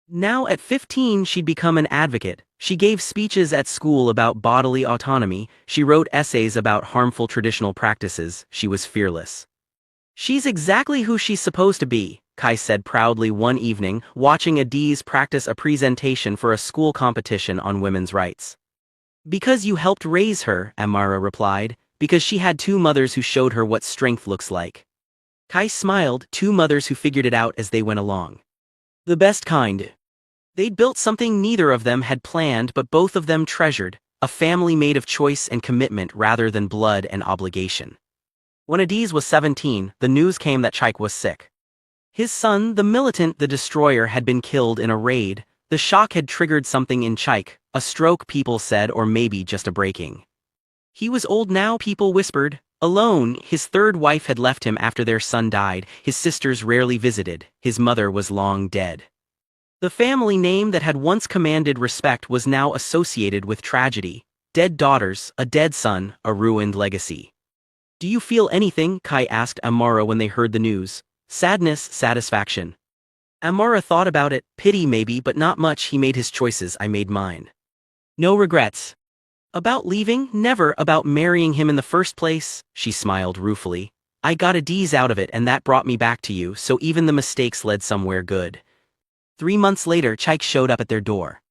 Now at 15 she'd become an advocate. She gave speeches at school about bodily autonomy, she wrote essays about harmful traditional practices, she was fearless. She's exactly who she's supposed to be, Kai said proudly one evening, watching Adiz practice a presentation for a school competition on women's rights. Because you helped raise her, Amara replied, because she had 2 mothers who showed her what strength looks like. Kai smiled, 2 mothers who figured it out as they went along. The best kind. They'd built something neither of them had planned but both of them treasured, a family made of choice and commitment rather than blood and obligation. When Adiz was 17, the news came that Chaik was sick. His son, the militant, the destroyer, had been killed in a raid. The shock had triggered something in Chaik, a stroke, people said, or maybe just a breaking. He was old now, people whispered. Alone, his 3rd wife had left him after their son died, his sisters rarely visited, his mother was long dead. The family name that had once commanded respect was now associated with tragedy. Dead daughters, a dead son, a ruined legacy. Do you feel anything? Kai asked Amara when they heard the news. Sadness, satisfaction. Amara thought about it, pity maybe, but not much. He made his choices, I made mine. No regrets. About leaving? Never. About marrying him in the first place? She smiled ruefully. I got Adiz out of it and that brought me back to you, so even the mistakes led somewhere good. 3 months later, Chaik showed up at their door.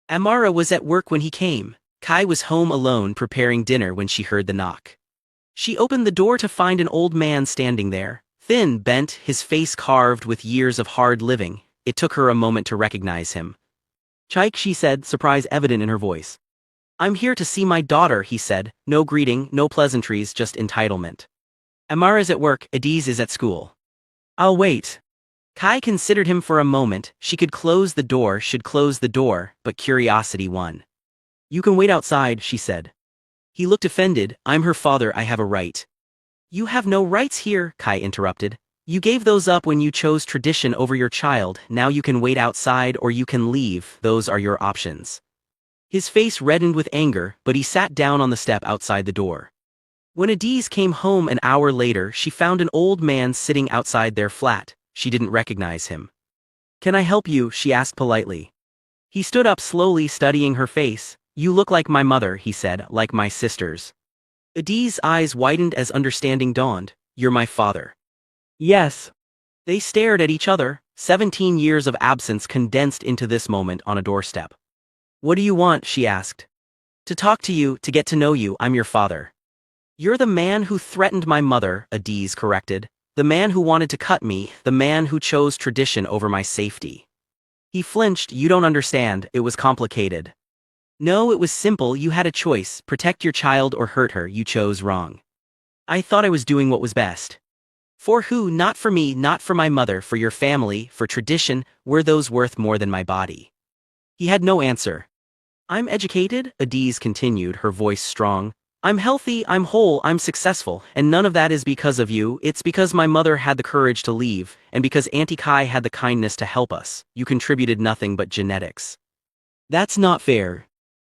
Amara was at work when he came. Kai was home alone preparing dinner when she heard the knock. She opened the door to find an old man standing there, thin, bent, his face carved with years of hard living. It took her a moment to recognize him. Chaik, she said, surprise evident in her voice. I'm here to see my daughter, he said, no greeting, no pleasantries, just entitlement. Amara's at work, Adiz is at school. I'll wait. Kai considered him for a moment. She could close the door, should close the door, but curiosity won. You can wait outside, she said. He looked offended. I'm her father, I have a right. You have no rights here, Kai interrupted. You gave those up when you chose tradition over your child, now you can wait outside or you can leave, those are your options. His face reddened with anger, but he sat down on the step outside the door. When Adiz came home an hour later, she found an old man sitting outside their flat. She didn't recognize him. Can I help you? She asked politely. He stood up slowly, studying her face. You look like my mother, he said, like my sisters. Adiz's eyes widened as understanding dawned. You're my father. Yes. They stared at each other, 17 years of absence condensed into this moment on a doorstep. What do you want? She asked. To talk to you, to get to know you. I'm your father. You're the man who threatened my mother, Adiz corrected. The man who wanted to cut me, the man who chose tradition over my safety. He flinched. You don't understand, it was complicated. No, it was simple. You had a choice, protect your child or hurt her. You chose wrong. I thought I was doing what was best. For who? Not for me, not for my mother, for your family, for tradition. Were those worth more than my body? He had no answer. I'm educated, Adiz continued, her voice strong. I'm healthy, I'm whole, I'm successful, and none of that is because of you. It's because my mother had the courage to leave, and because Auntie Kai had the kindness to help us. You contributed nothing but genetics. That's not fair.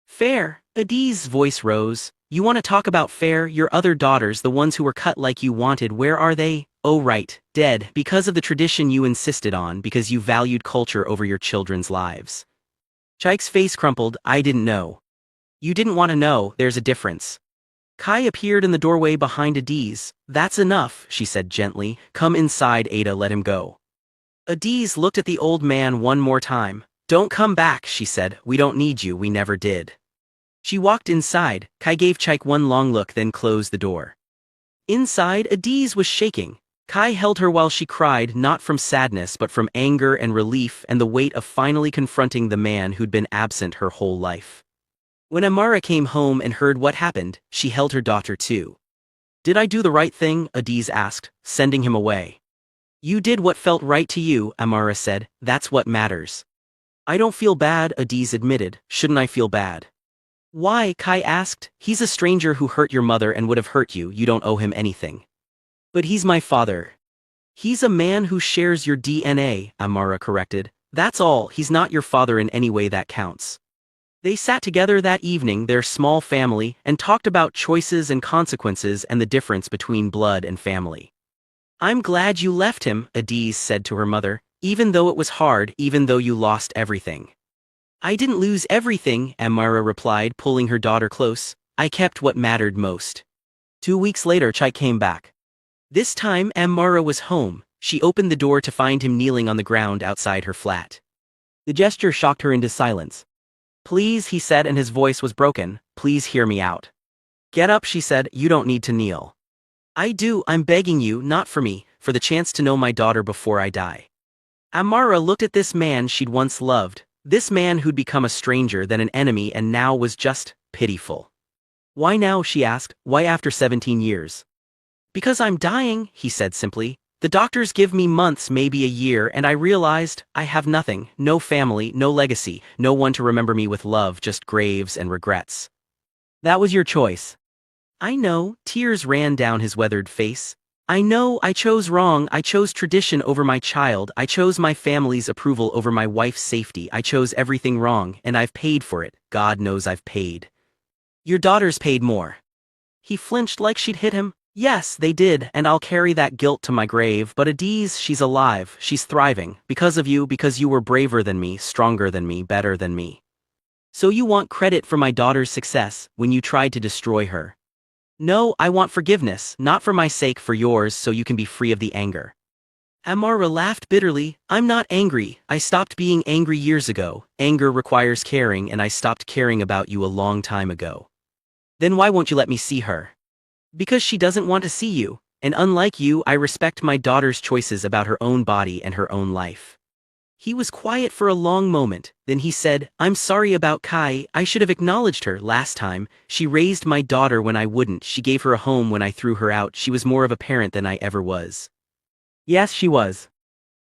Fair? Adiz's voice rose. You want to talk about fair? Your other daughters, the ones who were cut like you wanted, where are they? Oh right, dead, because of the tradition you insisted on, because you valued culture over your children's lives. Chaik's face crumpled. I didn't know. You didn't want to know, there's a difference. Kai appeared in the doorway behind Adiz. That's enough, she said gently. Come inside, Ada, let him go. Adiz looked at the old man one more time. Don't come back, she said. We don't need you, we never did. She walked inside. Kai gave Chaik one long look, then closed the door. Inside, Adiz was shaking. Kai held her while she cried, not from sadness but from anger and relief and the weight of finally confronting the man who'd been absent her whole life. When Amara came home and heard what happened, she held her daughter too. Did I do the right thing? Adiz asked, sending him away. You did what felt right to you, Amara said. That's what matters. I don't feel bad, Adiz admitted. Shouldn't I feel bad? Why? Kai asked. He's a stranger who hurt your mother and would have hurt you. You don't owe him anything. But he's my father. He's a man who shares your DNA, Amara corrected. That's all. He's not your father in any way that counts. They sat together that evening, their small family, and talked about choices and consequences and the difference between blood and family. I'm glad you left him, Adiz said to her mother, even though it was hard, even though you lost everything. I didn't lose everything, Amara replied, pulling her daughter close. I kept what mattered most. 2 weeks later, Chaik came back. This time, Amara was home. She opened the door to find him kneeling on the ground outside her flat. The gesture shocked her into silence. Please, he said, and his voice was broken. Please hear me out. Get up, she said. You don't need to kneel. I do. I'm begging you, not for me, for the chance to know my daughter before I die. Amara looked at this man she'd once loved, this man who'd become a stranger, then an enemy, and now was just pitiful. Why now? She asked. Why after 17 years? Because I'm dying, he said simply. The doctors give me months, maybe a year, and I realized I have nothing, no family, no legacy, no one to remember me with love, just graves and regrets. That was your choice. I know, tears ran down his weathered face. I know, I chose wrong. I chose tradition over my child. I chose my family's approval over my wife's safety. I chose everything wrong, and I've paid for it. God knows I've paid. Your daughters paid more. He flinched like she'd hit him. Yes, they did, and I'll carry that guilt to my grave, but Adiz, she's alive, she's thriving, because of you, because you were braver than me, stronger than me, better than me. So you want credit for my daughter's success, when you tried to destroy her. No, I want forgiveness, not for my sake, for yours, so you can be free of the anger. Amara laughed bitterly. I'm not angry. I stopped being angry years ago. Anger requires caring, and I stopped caring about you a long time ago. Then why won't you let me see her? Because she doesn't want to see you, and unlike you, I respect my daughter's choices about her own body and her own life. He was quiet for a long moment, then he said, I'm sorry about Kai. I should have acknowledged her last time. She raised my daughter when I wouldn't. She gave her a home when I threw her out. She was more of a parent than I ever was. Yes, she was.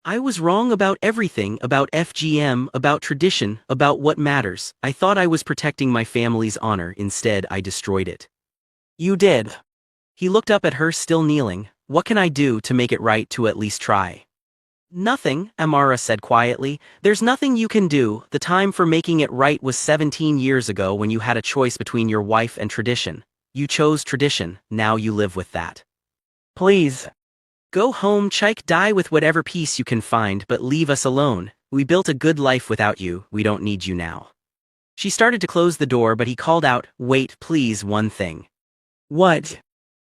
I was wrong about everything, about FGM, about tradition, about what matters. I thought I was protecting my family's honor. Instead, I destroyed it. You did. He looked up at her, still kneeling. What can I do to make it right, to at least try? Nothing, Amara said quietly. There's nothing you can do. The time for making it right was 17 years ago when you had a choice between your wife and tradition. You chose tradition, now you live with that. Please. Go home, Chaik, die with whatever peace you can find, but leave us alone. We built a good life without you, we don't need you now. She started to close the door, but he called out, wait, please, one thing. What?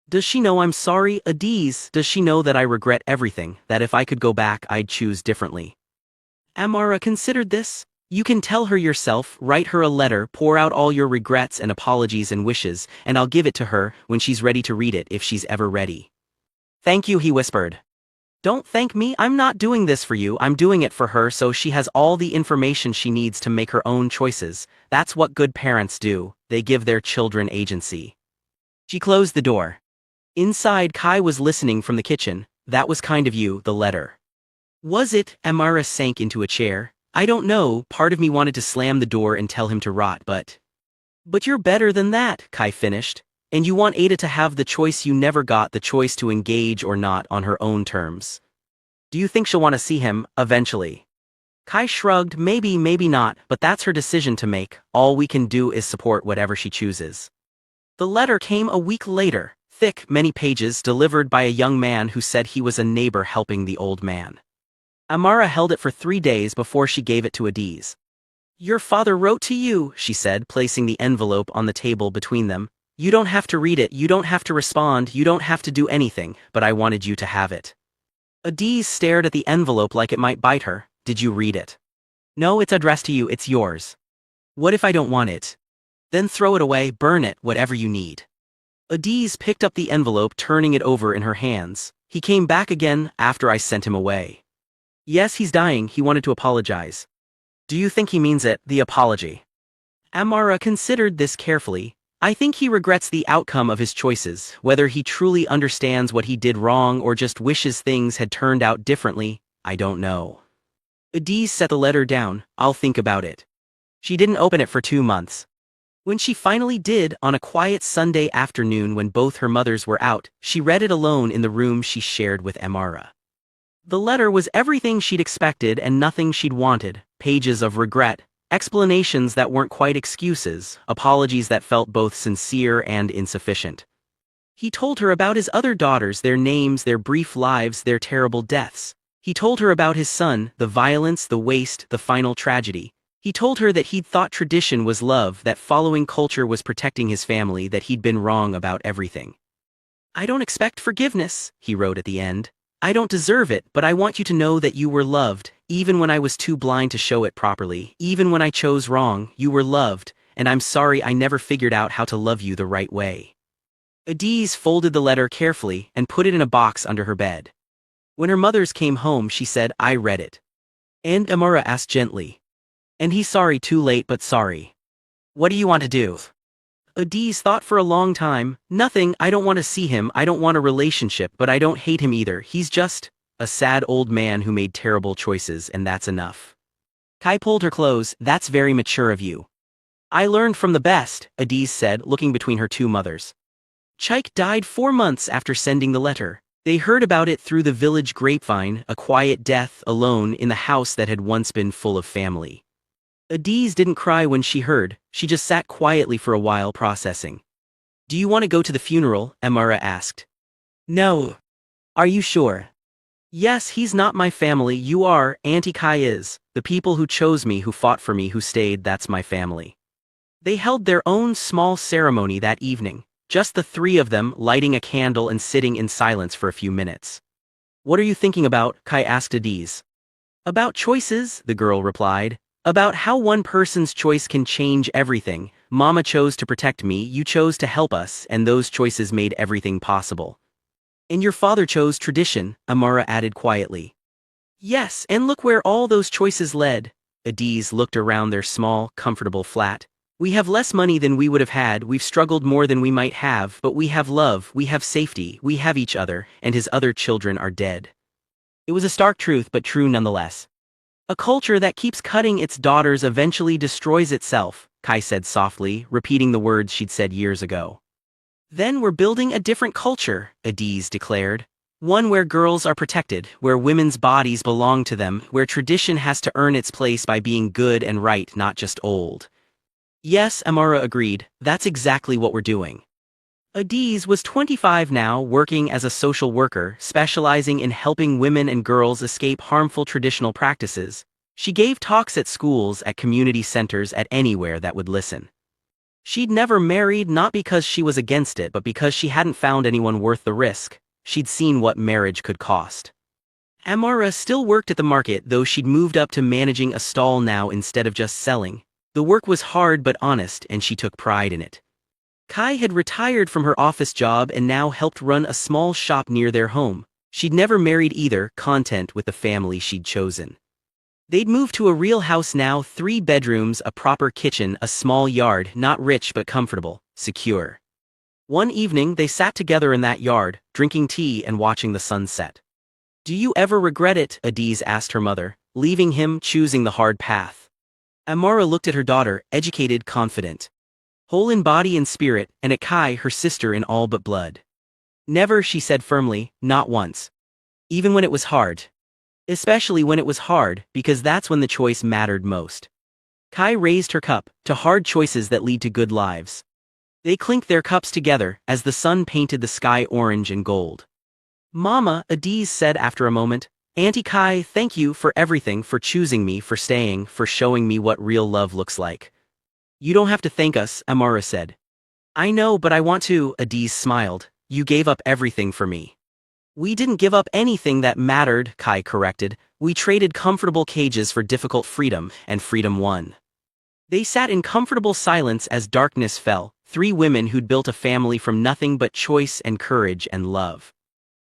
Does she know I'm sorry, Adiz? Does she know that I regret everything, that if I could go back I'd choose differently? Amara considered this. You can tell her yourself, write her a letter, pour out all your regrets and apologies and wishes, and I'll give it to her when she's ready to read it if she's ever ready. Thank you, he whispered. Don't thank me, I'm not doing this for you, I'm doing it for her so she has all the information she needs to make her own choices. That's what good parents do, they give their children agency. She closed the door. Inside, Kai was listening from the kitchen. That was kind of you, the letter. Was it? Amara sank into a chair. I don't know, part of me wanted to slam the door and tell him to rot, but you're better than that, Kai finished. And you want Ada to have the choice you never got, the choice to engage or not on her own terms. Do you think she'll want to see him, eventually? Kai shrugged, maybe, maybe not, but that's her decision to make. All we can do is support whatever she chooses. The letter came a week later, thick, many pages, delivered by a young man who said he was a neighbor helping the old man. Amara held it for 3 days before she gave it to Adiz. Your father wrote to you, she said, placing the envelope on the table between them. You don't have to read it, you don't have to respond, you don't have to do anything, but I wanted you to have it. Adiz stared at the envelope like it might bite her. Did you read it? No, it's addressed to you, it's yours. What if I don't want it? Then throw it away, burn it, whatever you need. Adiz picked up the envelope, turning it over in her hands. He came back again after I sent him away. Yes, he's dying, he wanted to apologize. Do you think he means it, the apology? Amara considered this carefully. I think he regrets the outcome of his choices, whether he truly understands what he did wrong or just wishes things had turned out differently, I don't know. Adiz set the letter down. I'll think about it. She didn't open it for 2 months. When she finally did, on a quiet Sunday afternoon when both her mothers were out, she read it alone in the room she shared with Amara. The letter was everything she'd expected and nothing she'd wanted, pages of regret, explanations that weren't quite excuses, apologies that felt both sincere and insufficient. He told her about his other daughters, their names, their brief lives, their terrible deaths. He told her about his son, the violence, the waste, the final tragedy. He told her that he'd thought tradition was love, that following culture was protecting his family, that he'd been wrong about everything. I don't expect forgiveness, he wrote at the end. I don't deserve it, but I want you to know that you were loved, even when I was too blind to show it properly, even when I chose wrong, you were loved, and I'm sorry I never figured out how to love you the right way. Adiz folded the letter carefully and put it in a box under her bed. When her mothers came home, she said, I read it. And Amara asked gently. And he's sorry, too late but sorry. What do you want to do? Adiz thought for a long time. Nothing, I don't want to see him, I don't want a relationship, but I don't hate him either, he's just a sad old man who made terrible choices, and that's enough. Kai pulled her close. That's very mature of you. I learned from the best, Adiz said, looking between her 2 mothers. Chaik died 4 months after sending the letter. They heard about it through the village grapevine, a quiet death, alone, in the house that had once been full of family. Adiz didn't cry when she heard, she just sat quietly for a while processing. Do you want to go to the funeral? Amara asked. No. Are you sure? Yes, he's not my family, you are, Auntie Kai is, the people who chose me, who fought for me, who stayed, that's my family. They held their own small ceremony that evening, just the 3 of them, lighting a candle and sitting in silence for a few minutes. What are you thinking about? Kai asked Adiz. About choices, the girl replied. About how one person's choice can change everything. Mama chose to protect me, you chose to help us, and those choices made everything possible. And your father chose tradition, Amara added quietly. Yes, and look where all those choices led. Adiz looked around their small, comfortable flat. We have less money than we would have had, we've struggled more than we might have, but we have love, we have safety, we have each other, and his other children are dead. It was a stark truth, but true nonetheless. A culture that keeps cutting its daughters eventually destroys itself, Kai said softly, repeating the words she'd said years ago. Then we're building a different culture, Adiz declared. One where girls are protected, where women's bodies belong to them, where tradition has to earn its place by being good and right, not just old. Yes, Amara agreed, that's exactly what we're doing. Adiz was 25 now, working as a social worker, specializing in helping women and girls escape harmful traditional practices. She gave talks at schools, at community centers, at anywhere that would listen. She'd never married, not because she was against it, but because she hadn't found anyone worth the risk. She'd seen what marriage could cost. Amara still worked at the market, though she'd moved up to managing a stall now instead of just selling. The work was hard but honest, and she took pride in it. Kai had retired from her office job and now helped run a small shop near their home. She'd never married either, content with the family she'd chosen. They'd moved to a real house now, 3 bedrooms, a proper kitchen, a small yard, not rich but comfortable, secure. One evening they sat together in that yard, drinking tea and watching the sunset. "Do you ever regret it?" Adiz asked her mother, "leaving him, choosing the hard path?" Amara looked at her daughter, educated, confident. Whole in body and spirit, and at Kai, her sister in all but blood. "Never," she said firmly, "not once. Even when it was hard. Especially when it was hard, because that's when the choice mattered most." Kai raised her cup, to hard choices that lead to good lives. They clinked their cups together, as the sun painted the sky orange and gold. "Mama," Adiz said after a moment, "Auntie Kai, thank you for everything, for choosing me, for staying, for showing me what real love looks like." "You don't have to thank us," Amara said. "I know, but I want to," Adiz smiled. "You gave up everything for me." "We didn't give up anything that mattered," Kai corrected. "We traded comfortable cages for difficult freedom, and freedom won." They sat in comfortable silence as darkness fell, 3 women who'd built a family from nothing but choice and courage and love.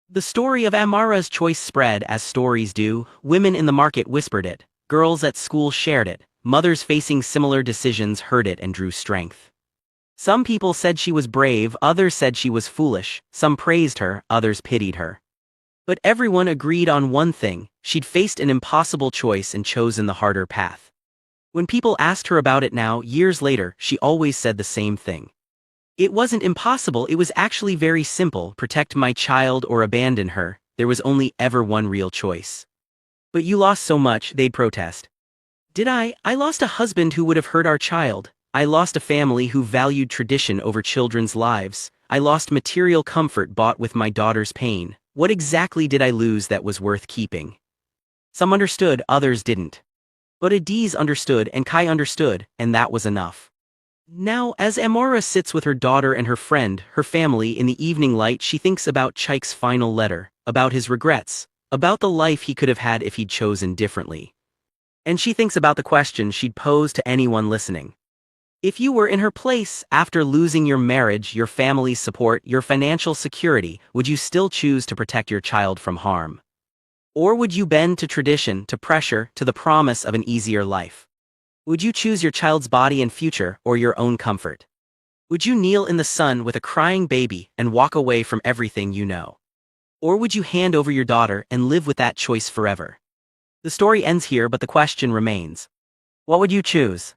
The story of Amara's choice spread as stories do. Women in the market whispered it, girls at school shared it, mothers facing similar decisions heard it and drew strength. Some people said she was brave, others said she was foolish, some praised her, others pitied her. But everyone agreed on one thing: she'd faced an impossible choice and chosen the harder path. When people asked her about it now, years later, she always said the same thing. "It wasn't impossible, it was actually very simple: protect my child or abandon her. There was only ever one real choice." "But you lost so much," they'd protest. "Did I? I lost a husband who would have hurt our child. I lost a family who valued tradition over children's lives. I lost material comfort bought with my daughter's pain. What exactly did I lose that was worth keeping?" Some understood, others didn't. But Adiz understood, and Kai understood, and that was enough. Now, as Amara sits with her daughter and her friend, her family, in the evening light, she thinks about Chaik's final letter, about his regrets, about the life he could have had if he'd chosen differently. And she thinks about the question she'd pose to anyone listening. If you were in her place, after losing your marriage, your family's support, your financial security, would you still choose to protect your child from harm? Or would you bend to tradition, to pressure, to the promise of an easier life? Would you choose your child's body and future, or your own comfort? Would you kneel in the sun with a crying baby and walk away from everything you know? Or would you hand over your daughter and live with that choice forever? The story ends here, but the question remains. What would you choose?